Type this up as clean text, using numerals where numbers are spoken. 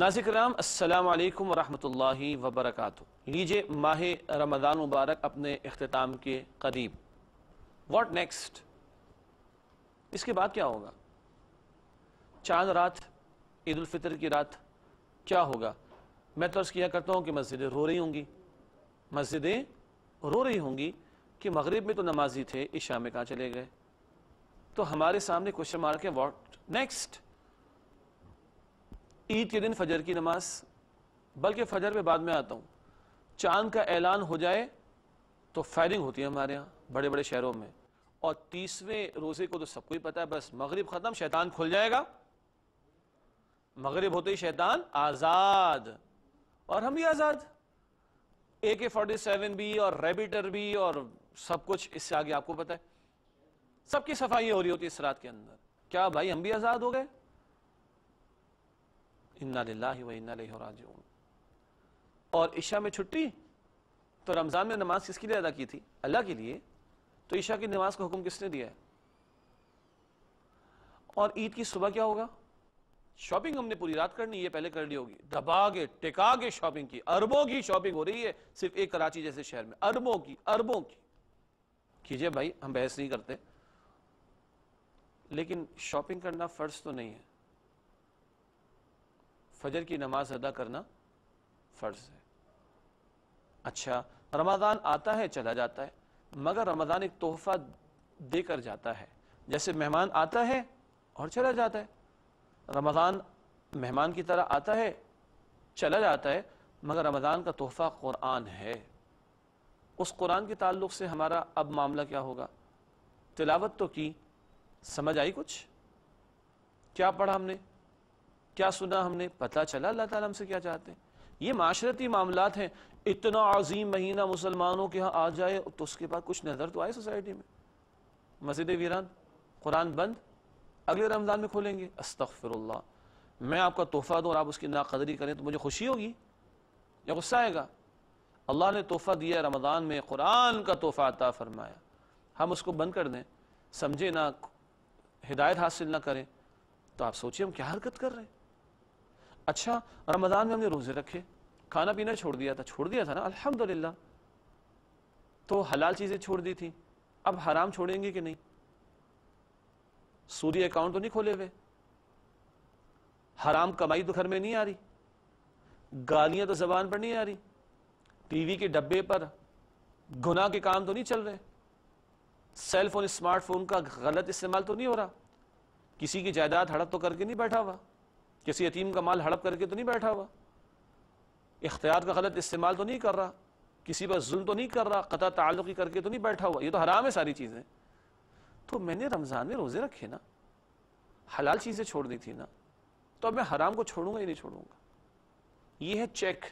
ناظرین کرام السلام علیکم ورحمۃ اللہ وبرکاتہ۔ لیجئے ماہ رمضان مبارک اپنے اختتام کے قریب۔ What next? اس کے بعد کیا ہوگا؟ چاند رات، عید الفطر کی رات کیا ہوگا؟ میں تو عرض کیا کرتا ہوں کہ مسجدیں رو رہی ہوں گی، مسجدیں رو رہی ہوں گی کہ مغرب میں تو نمازی تھے، عشاء میں کہاں چلے گئے؟ تو ہمارے سامنے کوشچن مارک ہے، واٹ نیکسٹ؟ عید کے دن فجر کی نماز، بلکہ فجر پہ بعد میں آتا ہوں، چاند کا اعلان ہو جائے تو فائرنگ ہوتی ہے ہمارے ہاں بڑے بڑے شہروں میں، اور 30ویں روزے کو تو سب کو ہی پتا ہے، بس مغرب ختم شیطان کھل جائے گا، مغرب ہوتے ہی شیطان آزاد، اور ہم بھی آزاد، AK-47 بھی اور ریبیٹر بھی اور سب کچھ، اس سے آگے آپ کو پتا ہے سب کی صفائی ہو رہی ہوتی ہے اس رات کے اندر۔ کیا بھائی ہم بھی آزاد ہو گئے؟ انا للہ و انا الیہ راجعون۔ اور عشاء میں چھٹی، تو رمضان میں نماز کس کے لیے ادا کی تھی؟ اللہ کے لیے، تو عشاء کی نماز کا حکم کس نے دیا ہے؟ اور عید کی صبح کیا ہوگا؟ شاپنگ ہم نے پوری رات کرنی، یہ پہلے کر لی ہوگی، دبا کے ٹکا کے شاپنگ کی، اربوں کی شاپنگ ہو رہی ہے صرف ایک کراچی جیسے شہر میں، اربوں کی کیجئے بھائی، ہم بحث نہیں کرتے، لیکن شاپنگ کرنا فرض تو نہیں ہے، فجر کی نماز ادا کرنا فرض ہے۔ اچھا، رمضان آتا ہے چلا جاتا ہے، مگر رمضان ایک تحفہ دے کر جاتا ہے، جیسے مہمان آتا ہے اور چلا جاتا ہے، رمضان مہمان کی طرح آتا ہے چلا جاتا ہے، مگر رمضان کا تحفہ قرآن ہے۔ اس قرآن کے تعلق سے ہمارا اب معاملہ کیا ہوگا؟ تلاوت تو کی، سمجھ آئی کچھ؟ کیا پڑھا ہم نے؟ کیا سنا ہم نے؟ پتہ چلا اللہ تعالیٰ ہم سے کیا چاہتے ہیں؟ یہ معاشرتی معاملات ہیں۔ اتنا عظیم مہینہ مسلمانوں کے ہاں آ جائے تو اس کے بعد کچھ نظر تو آئے سوسائٹی میں، مسجد ویران، قرآن بند، اگلے رمضان میں کھولیں گے، استغفر اللہ۔ میں آپ کا تحفہ دوں اور آپ اس کی ناقدری کریں تو مجھے خوشی ہوگی یا غصہ آئے گا؟ اللہ نے تحفہ دیا ہے، رمضان میں قرآن کا تحفہ عطا فرمایا، ہم اس کو بند کر دیں، سمجھے نہ، ہدایت حاصل نہ کریں، تو آپ سوچیں ہم کیا حرکت کر رہے ہیں۔ اچھا، رمضان میں ہم نے روزے رکھے، کھانا پینا چھوڑ دیا تھا نا، الحمدللہ، تو حلال چیزیں چھوڑ دی تھی، اب حرام چھوڑیں گے کہ نہیں؟ سودی اکاؤنٹ تو نہیں کھولے ہوئے، حرام کمائی تو گھر میں نہیں آ رہی، گالیاں تو زبان پر نہیں آ رہی، ٹی وی کے ڈبے پر گناہ کے کام تو نہیں چل رہے، سیل فون اسمارٹ فون کا غلط استعمال تو نہیں ہو رہا، کسی کی جائیداد ہڑپ تو کر کے نہیں بیٹھا ہوا، کسی یتیم کا مال ہڑپ کر کے تو نہیں بیٹھا ہوا، اختیار کا غلط استعمال تو نہیں کر رہا، کسی پر ظلم تو نہیں کر رہا، قطع تعلقی کر کے تو نہیں بیٹھا ہوا، یہ تو حرام ہے ساری چیزیں۔ تو میں نے رمضان میں روزے رکھے نا، حلال چیزیں چھوڑ دی تھی نا، تو اب میں حرام کو چھوڑوں گا یا نہیں چھوڑوں گا؟ یہ ہے چیک۔